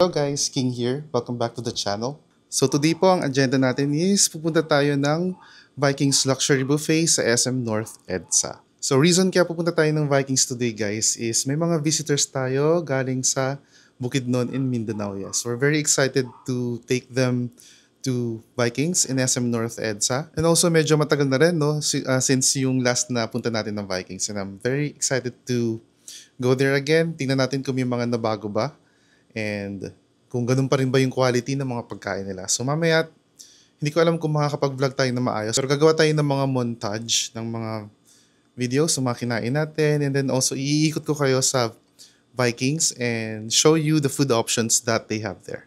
Hello guys, King here. Welcome back to the channel. So today po ang agenda natin is pupunta tayo ng Vikings Luxury Buffet sa SM North EDSA. So reason kaya pupunta tayo ng Vikings today guys is may mga visitors tayo galing sa Bukidnon in Mindanao. Yes, we're very excited to take them to Vikings in SM North EDSA. And also medyo matagal na rin no, since yung last na punta natin ng Vikings. And I'm very excited to go there again. Tingnan natin kung may mga nabago ba. And kung ganun pa rin ba yung quality ng mga pagkain nila. So mamaya, hindi ko alam kung makakapag-vlog tayo na maayos. Pero gagawa tayo ng mga montage ng mga videos sa mga kinain natin. And then also, iikot ko kayo sa Vikings and show you the food options that they have there.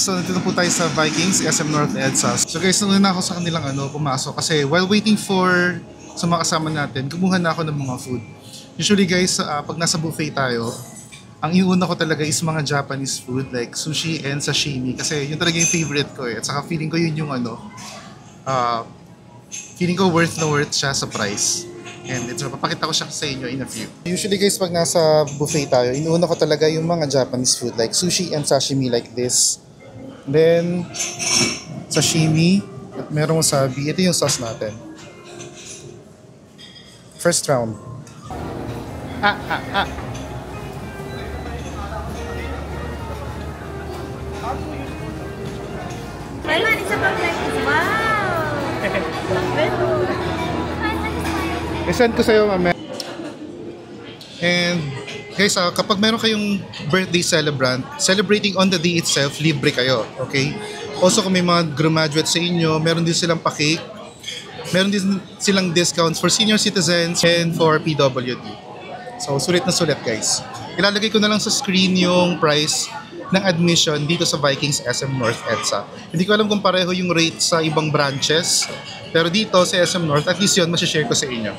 So, nandito po tayo sa Vikings, SM North EDSA. So guys, nuna ako sa kanilang pumasok kasi while waiting for sa mga kasama natin, kumuha na ako ng mga food. Usually guys, pag nasa buffet tayo, ang iuna ko talaga is mga Japanese food like sushi and sashimi kasi yun talaga yung favorite ko eh. At saka feeling ko yun yung feeling ko worth na worth siya sa price. And so, papakita ko siya sa inyo in a few. Usually guys, pag nasa buffet tayo, inuuna ko talaga yung mga Japanese food like sushi and sashimi like this. Then, sashimi, at merong wasabi. Ito yung sauce natin. First round. Kailan isa pang like this? Wow! I-send ko sa'yo mamaya. And guys, kapag meron kayong birthday celebrant, celebrating on the day itself, libre kayo, okay? Also, kung may mga graduate sa inyo, meron din silang pa-cake. Meron din silang discounts for senior citizens and for PWD. So, sulit na sulit, guys. Ilalagay ko na lang sa screen yung price ng admission dito sa Vikings SM North EDSA. Hindi ko alam kung pareho yung rate sa ibang branches, pero dito sa SM North, at least yun, masishare ko sa inyo.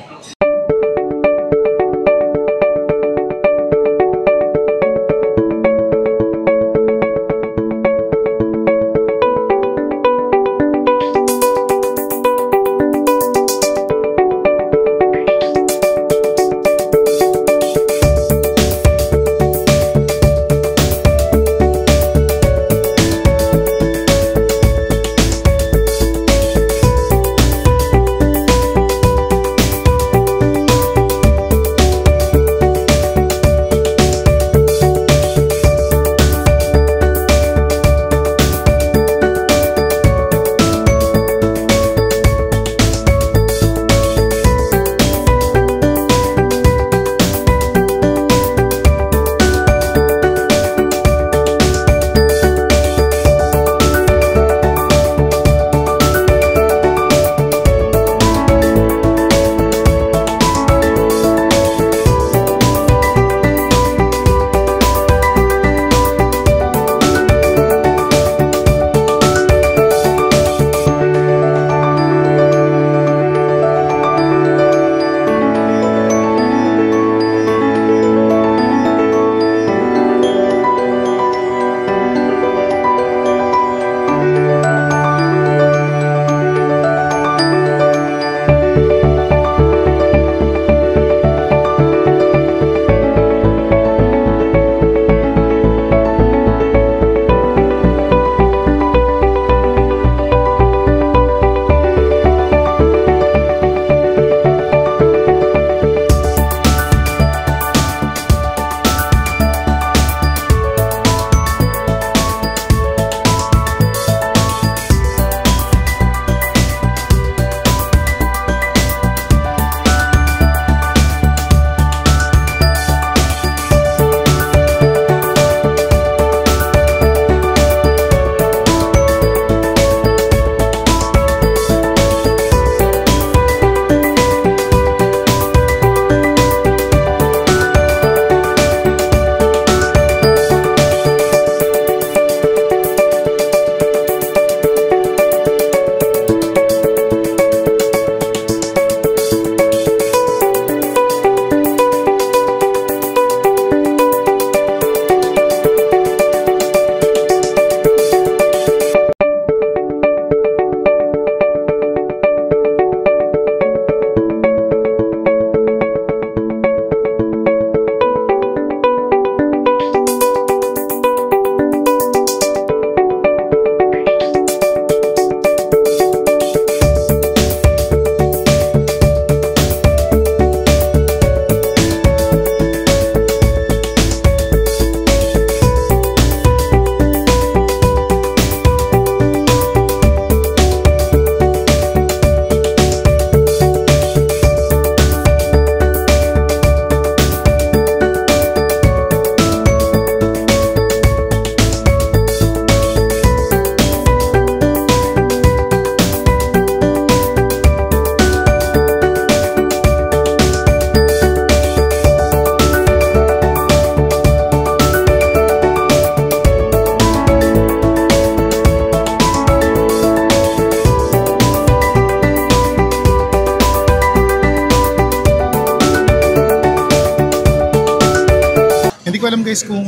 ko alam guys kung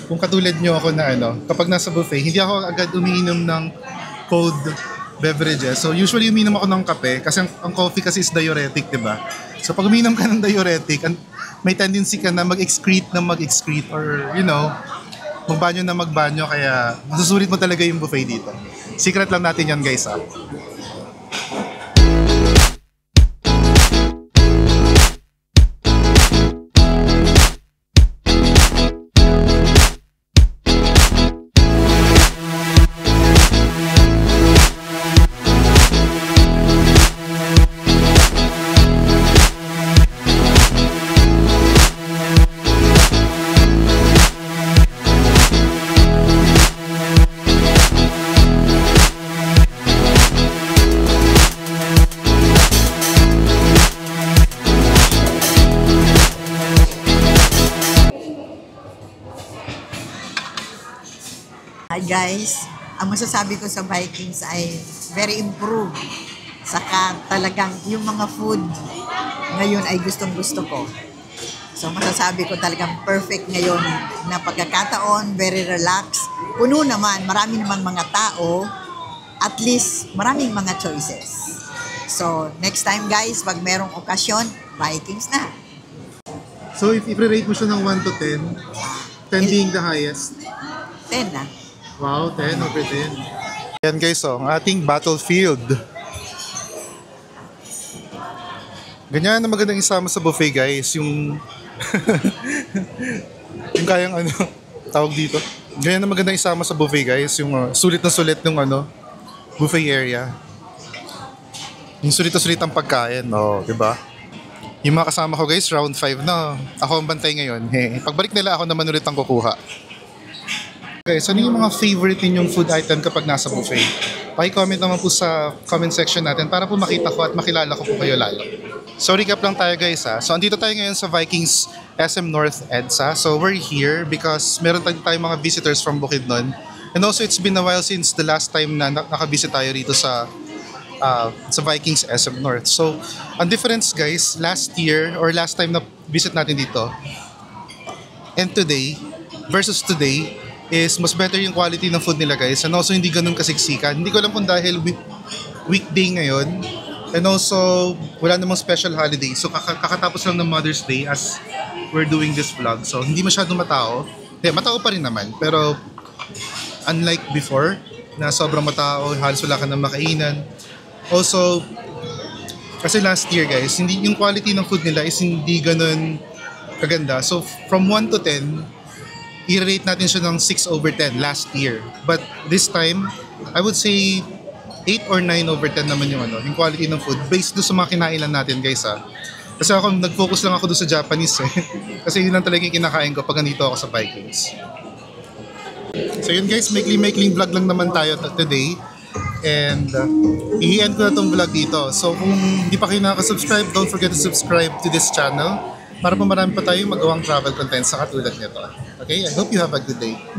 kung katulad nyo ako na kapag nasa buffet, hindi ako agad umiinom ng cold beverages. So usually umiinom ako ng kape kasi ang coffee kasi is diuretic, di ba? So pag umiinom ka ng diuretic, may tendency ka na mag-excrete or magbanyo na magbanyo, kaya masusulit mo talaga yung buffet dito. Secret lang natin yan guys, ha. Hi guys, ang masasabi ko sa Vikings ay very improved. Saka talagang yung mga food ngayon ay gustong-gusto ko. So masasabi ko talagang perfect ngayon na pagkakataon, very relaxed. Puno naman, marami naman mga tao, at least maraming mga choices. So next time guys, pag merong okasyon, Vikings na. So if i-rate mo siya ng 1 to 10, 10 being the highest. 10 na. Wow, 10 over 10. Yan guys, ang ating battlefield. Ganyan na magandang isama sa buffet guys, yung yung kayang tawag dito. Ganyan na magandang isama sa buffet guys, yung sulit na sulit ng buffet area. Yung sulit na sulit ang pagkain, di ba? Yung mga kasama ko guys, round 5 na. Ako ang bantay ngayon. Pagbalik nila, ako naman ulit ang kukuha. Guys, ano yung mga favorite ninyong food item kapag nasa buffet? Paki-comment naman po sa comment section natin para po makita ko at makilala ko po kayo lalo. So recap lang tayo guys, ha. So andito tayo ngayon sa Vikings SM North EDSA. So we're here because meron tayong mga visitors from Bukidnon. And also it's been a while since the last time na nakabisit tayo rito sa Vikings SM North. So ang difference guys, last year or last time na visit natin dito and today versus today is mas better yung quality ng food nila guys, and also hindi ganun kasiksikan. Hindi ko alam kung dahil weekday ngayon, and also wala namang special holiday, so kakatapos lang ng Mother's Day as we're doing this vlog, so hindi masyadong matao. Matao pa rin naman, pero unlike before na sobrang matao, halos wala ka nang makainan. Also kasi last year guys, hindi yung quality ng food nila is hindi ganun kaganda. So from 1 to 10, i-rate natin siya ng 6 over 10 last year. But this time, I would say 8 or 9 over 10 naman yung yung quality ng food based doon sa mga kinainan natin guys, ha. Kasi ako, nag-focus lang ako doon sa Japanese Kasi yun lang talaga yung kinakain ko pag nandito ako sa Vikings. So yun guys, maikling vlog lang naman tayo today. And i-end ko na tong vlog dito. So kung hindi pa kayo nakaka-subscribe, don't forget to subscribe to this channel para po marami pa tayong magawang travel content sa katulad nito. Okay, I hope you have a good day.